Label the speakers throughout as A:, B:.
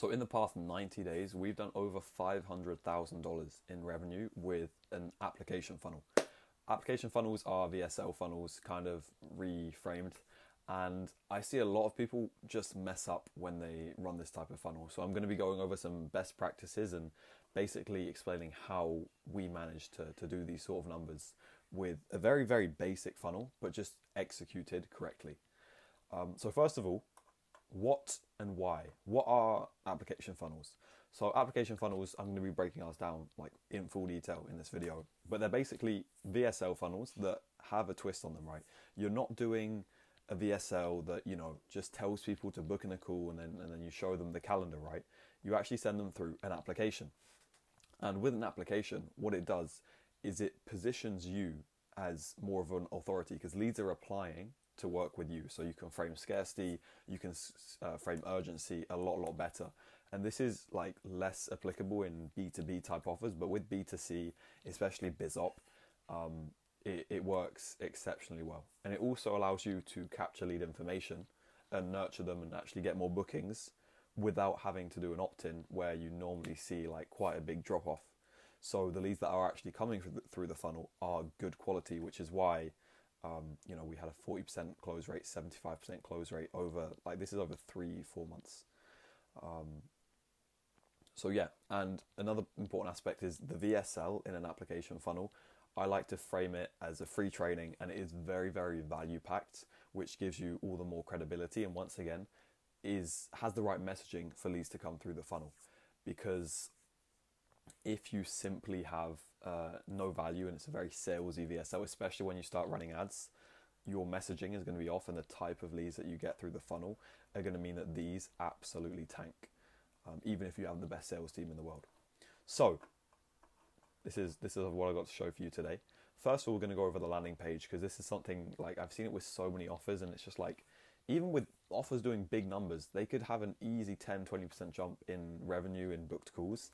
A: So in the past 90 days, we've done over $500,000 in revenue with an application funnel. Application funnels are VSL funnels kind of reframed. And I see a lot of people just mess up when they run this type of funnel. So I'm going to be going over some best practices and basically explaining how we manage to do these sort of numbers with a very, very basic funnel, but just executed correctly. So first of all, what and why? What are application funnels? So application funnels, I'm going to be breaking ours down like in full detail in this video, but they're basically VSL funnels that have a twist on them, right? You're not doing a VSL that, just tells people to book in a call and then you show them the calendar, right? You actually send them through an application. And with an application, what it does is it positions you as more of an authority because leads are applying to work with you. So you can frame scarcity, you can frame urgency a lot better. And this is like less applicable in B2B type offers, but with B2C, especially BizOp, it works exceptionally well. And it also allows you to capture lead information and nurture them and actually get more bookings without having to do an opt-in where you normally see like quite a big drop off. So the leads that are actually coming through the funnel are good quality, which is why we had a 40% close rate, 75% close rate over, like this is over 3-4 months. So yeah, and another important aspect is the VSL in an application funnel. I like to frame it as a free training and it is very, very value packed, which gives you all the more credibility and once again has the right messaging for leads to come through the funnel. Because if you simply have no value and it's a very salesy VSL, especially when you start running ads, your messaging is going to be off and the type of leads that you get through the funnel are going to mean that these absolutely tank, even if you have the best sales team in the world. So this is what I got to show for you today. First of all, we're going to go over the landing page because this is something like I've seen it with so many offers and it's just like, even with offers doing big numbers, they could have an easy 10-20% jump in revenue in booked calls.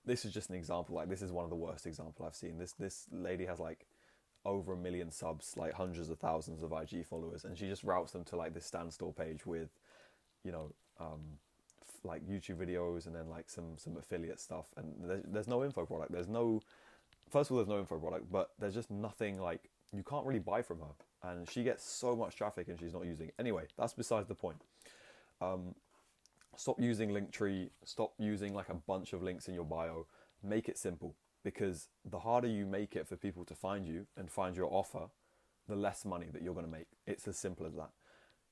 A: This is just an example. Like this is one of the worst examples I've seen. This lady has like over 1 million subs, like hundreds of thousands of IG followers, and she just routes them to like this standstill page with, like YouTube videos and then like some affiliate stuff. And there's no info product. First of all, there's no info product, but there's just nothing like you can't really buy from her. And she gets so much traffic and she's not using it. Anyway, that's besides the point. Stop using Linktree, stop using like a bunch of links in your bio, make it simple because the harder you make it for people to find you and find your offer, the less money that you're going to make. It's as simple as that.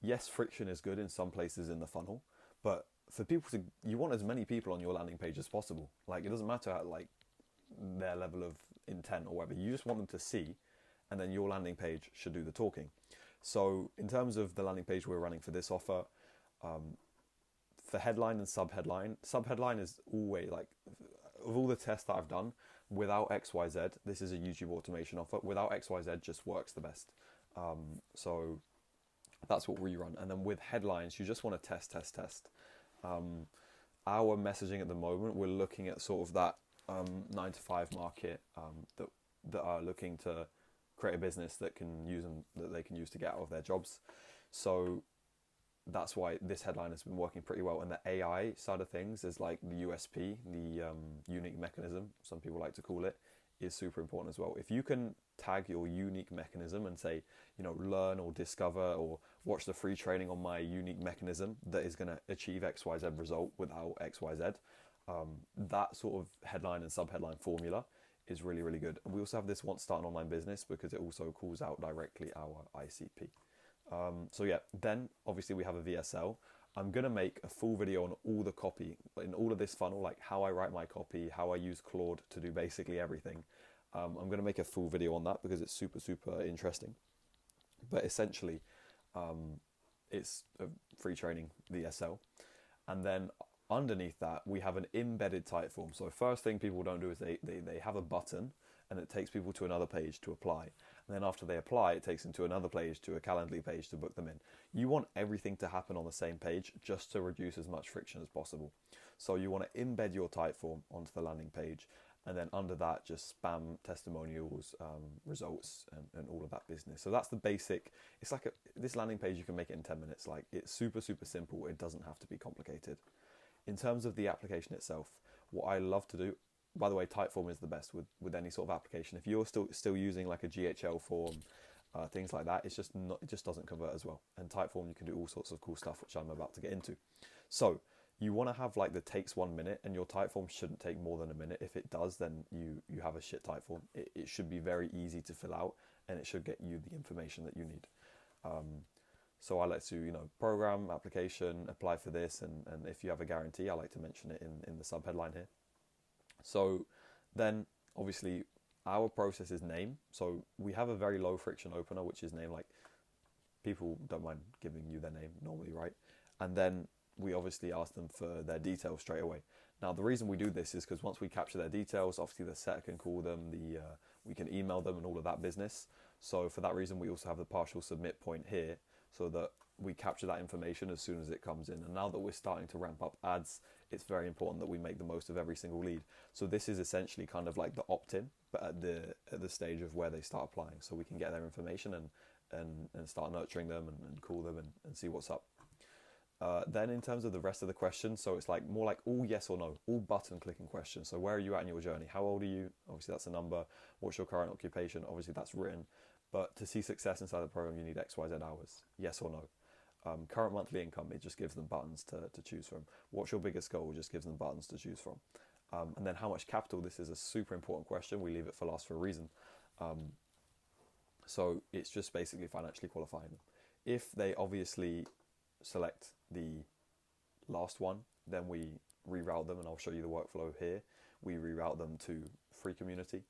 A: Yes, friction is good in some places in the funnel, but for people you want as many people on your landing page as possible. Like it doesn't matter like their level of intent or whatever, you just want them to see and then your landing page should do the talking. So in terms of the landing page we're running for this offer, for headline and subheadline is always like, of all the tests that I've done, without XYZ, this is a YouTube automation offer, without XYZ just works the best. So that's what we run. And then with headlines, you just want to test. Our messaging at the moment, we're looking at sort of that 9-to-5 market that are looking to create a business that they can use to get out of their jobs. So that's why this headline has been working pretty well. And the AI side of things is like the USP, the unique mechanism, some people like to call it, is super important as well. If you can tag your unique mechanism and say, learn or discover or watch the free training on my unique mechanism that is going to achieve XYZ result without XYZ, that sort of headline and subheadline formula is really, really good. And we also have this once start an online business because it also calls out directly our ICP. So yeah, then obviously we have a VSL. I'm going to make a full video on all the copy in all of this funnel, like how I write my copy, how I use Claude to do basically everything. I'm going to make a full video on that because it's super, super interesting. But essentially, it's a free training VSL. And then underneath that, we have an embedded Typeform. So first thing people don't do is they have a button and it takes people to another page to apply. And then after they apply, it takes them to another page, to a Calendly page to book them in. You want everything to happen on the same page just to reduce as much friction as possible. So you want to embed your Typeform onto the landing page. And then under that, just spam testimonials, results, and all of that business. So that's the basic. It's like this landing page, you can make it in 10 minutes. Like it's super, super simple. It doesn't have to be complicated. in terms of the application itself, what I love to do, by the way, Typeform is the best with any sort of application. If you're still using like a GHL form, things like that, it just doesn't convert as well. And Typeform, you can do all sorts of cool stuff, which I'm about to get into. So you want to have like the takes 1 minute, and your Typeform shouldn't take more than a minute. If it does, then you have a shit Typeform. It should be very easy to fill out, and it should get you the information that you need. So I like to, program, application, apply for this, and if you have a guarantee, I like to mention it in the subheadline here. So then, obviously, our process is name. So we have a very low friction opener, which is name. Like, people don't mind giving you their name normally, right? And then we obviously ask them for their details straight away. Now, the reason we do this is because once we capture their details, obviously the setter can call them, we can email them and all of that business. So for that reason, we also have the partial submit point here, so that we capture that information as soon as it comes in. And now that we're starting to ramp up ads, it's very important that we make the most of every single lead. So this is essentially kind of like the opt-in, but at the stage of where they start applying, so we can get their information and start nurturing them and call them and see what's up. Then in terms of the rest of the questions, so it's like more like all yes or no, all button clicking questions. So where are you at in your journey? How old are you? Obviously that's a number. What's your current occupation? Obviously that's written. But to see success inside the program, you need XYZ hours. Yes or no? Current monthly income, it just gives them buttons to choose from. What's your biggest goal? It just gives them buttons to choose from. And then how much capital? This is a super important question. We leave it for last for a reason. So it's just basically financially qualifying them. If they obviously select the last one, then we reroute them, and I'll show you the workflow here. We reroute them to free community.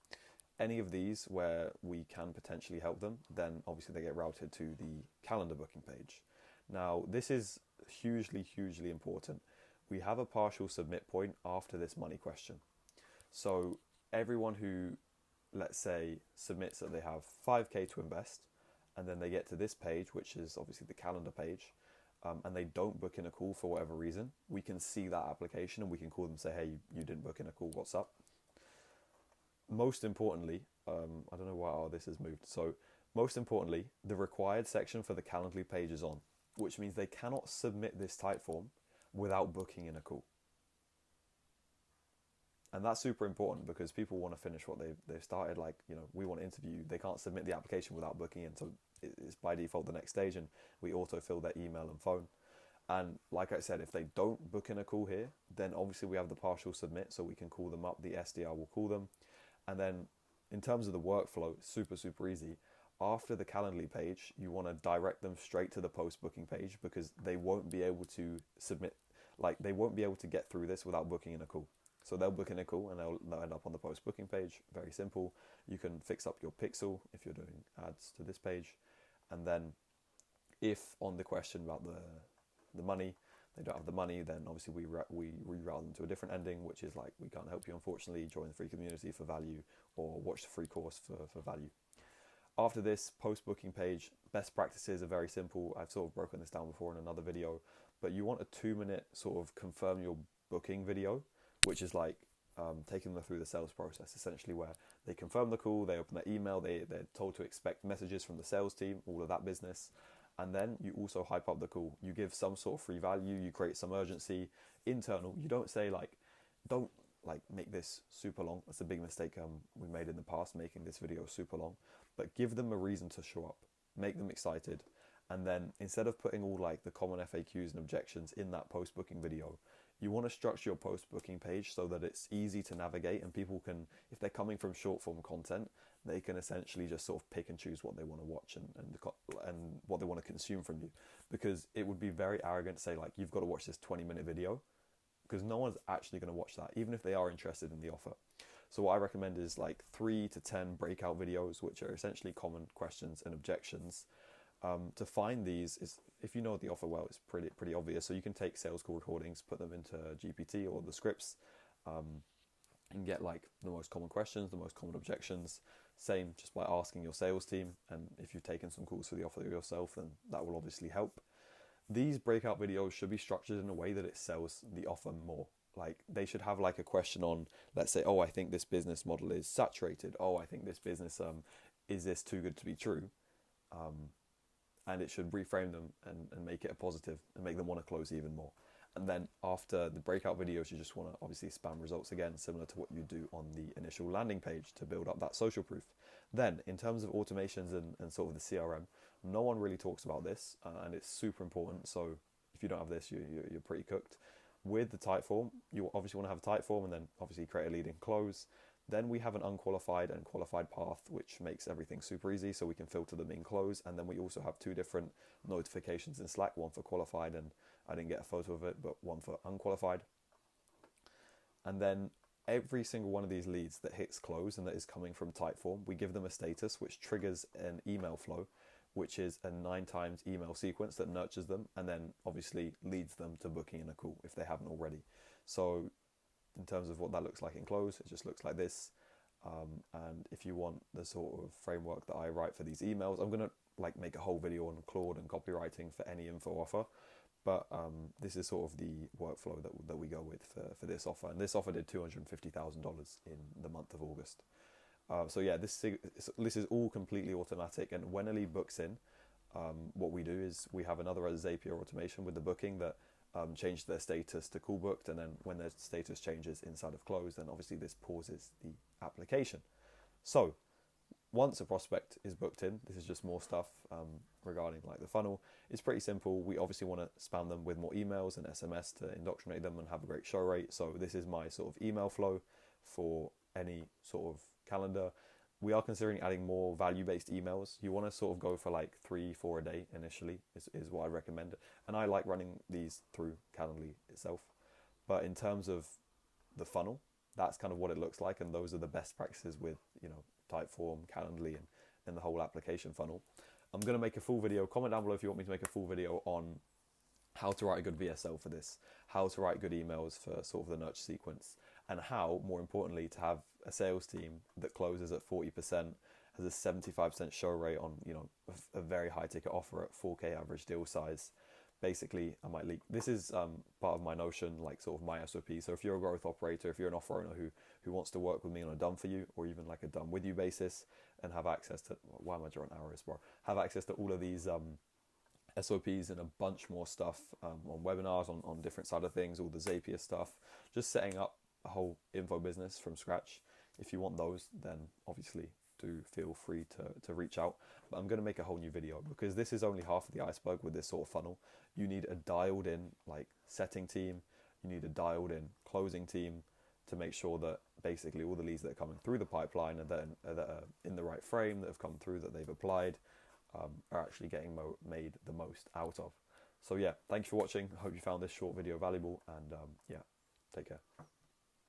A: Any of these where we can potentially help them, then obviously they get routed to the calendar booking page. Now, this is hugely, hugely important. We have a partial submit point after this money question. So everyone who, let's say, submits that they have 5K to invest, and then they get to this page, which is obviously the calendar page, and they don't book in a call for whatever reason, we can see that application and we can call them and say, hey, you didn't book in a call, what's up? Most importantly, I don't know why this has moved. So most importantly, the required section for the Calendly page is on, which means they cannot submit this Typeform without booking in a call. And that's super important because people want to finish what they've started. Like, we want to interview. They can't submit the application without booking in. So it's by default the next stage, and we autofill their email and phone. And like I said, if they don't book in a call here, then obviously we have the partial submit, so we can call them up. The SDR will call them. And then in terms of the workflow, super, super easy. After the Calendly page, you want to direct them straight to the post booking page, because they won't be able to submit, they won't be able to get through this without booking in a call. So they'll book in a call and they'll end up on the post booking page. Very simple. You can fix up your pixel if you're doing ads to this page. And then if on the question about the money, they don't have the money, then obviously we reroute them to a different ending, which is like, we can't help you unfortunately, join the free community for value, or watch the free course for value. After this post booking page, best practices are very simple. I've sort of broken this down before in another video, but you want a 2-minute sort of confirm your booking video, which is like taking them through the sales process, essentially, where they confirm the call, they open their email, they're told to expect messages from the sales team, all of that business. And then you also hype up the call. You give some sort of free value, you create some urgency, internal. You don't say don't make this super long. That's a big mistake we made in the past, making this video super long. But give them a reason to show up, make them excited. And then instead of putting all the common FAQs and objections in that post-booking video, you want to structure your post-booking page so that it's easy to navigate, and people can, if they're coming from short-form content, they can essentially just sort of pick and choose what they want to watch and what they want to consume from you. Because it would be very arrogant to say you've got to watch this 20-minute video, because no one's actually going to watch that, even if they are interested in the offer. So what I recommend is 3 to 10 breakout videos, which are essentially common questions and objections. To find these is, if you know the offer well, it's pretty obvious. So you can take sales call recordings, put them into GPT or the scripts, and get the most common questions, the most common objections. Same just by asking your sales team, and if you've taken some calls for the offer yourself, then that will obviously help. These breakout videos should be structured in a way that it sells the offer more. They should have a question on, let's say, I think this business model is saturated. I think this business, is this too good to be true? And it should reframe them and make it a positive and make them want to close even more. And then after the breakout videos, you just want to obviously spam results again, similar to what you do on the initial landing page to build up that social proof. Then in terms of automations and sort of the CRM, no one really talks about this, and it's super important. So if you don't have this, you're pretty cooked. With the Typeform, you obviously want to have a Typeform and then obviously create a lead and close. Then we have an unqualified and qualified path, which makes everything super easy, so we can filter them in close. And then we also have two different notifications in Slack, one for qualified, and I didn't get a photo of it, but one for unqualified. And then every single one of these leads that hits close and that is coming from Typeform, we give them a status which triggers an email flow, which is a 9 times email sequence that nurtures them and then obviously leads them to booking in a call if they haven't already. So in terms of what that looks like in close, it just looks like this. And if you want the sort of framework that I write for these emails, I'm gonna like make a whole video on Claude and copywriting for any info offer. But this is sort of the workflow that we go with for this offer. And this offer did $250,000 in the month of August. So yeah, this is all completely automatic. And when a lead books in, what we do is we have another Zapier automation with the booking that change their status to call booked, and then when their status changes inside of close, then obviously this pauses the application. So once a prospect is booked in, this is just more stuff regarding like the funnel. It's pretty simple. We obviously want to spam them with more emails and SMS to indoctrinate them and have a great show rate. So this is my sort of email flow for any sort of calendar. We are considering adding more value-based emails. You want to sort of go for like 3-4 a day initially is what I recommend. And I like running these through Calendly itself. But in terms of the funnel, that's kind of what it looks like. And those are the best practices with, you know, Typeform, Calendly, and the whole application funnel. I'm going to make a full video. Comment down below if you want me to make a full video on how to write a good VSL for this, how to write good emails for sort of the nurture sequence, and how, more importantly, to have a sales team that closes at 40%, has a 75% show rate on, you know, a very high ticket offer at 4K average deal size. Basically, I might leak. This is part of my Notion, like sort of my SOP. So if you're a growth operator, if you're an offer owner who wants to work with me on a done for you or even like a done with you basis and have access to, why am I drawing arrows, bro? Have access to all of these SOPs and a bunch more stuff on webinars, on different side of things, all the Zapier stuff, just setting up a whole info business from scratch. If you want those, then obviously do feel free to reach out. But I'm going to make a whole new video because this is only half of the iceberg with this sort of funnel. You need a dialed in like setting team, you need a dialed in closing team to make sure that basically all the leads that are coming through the pipeline that are in the right frame, that have come through, that they've applied, are actually getting made the most out of. So yeah, thank you for watching. I hope you found this short video valuable, and yeah, take care.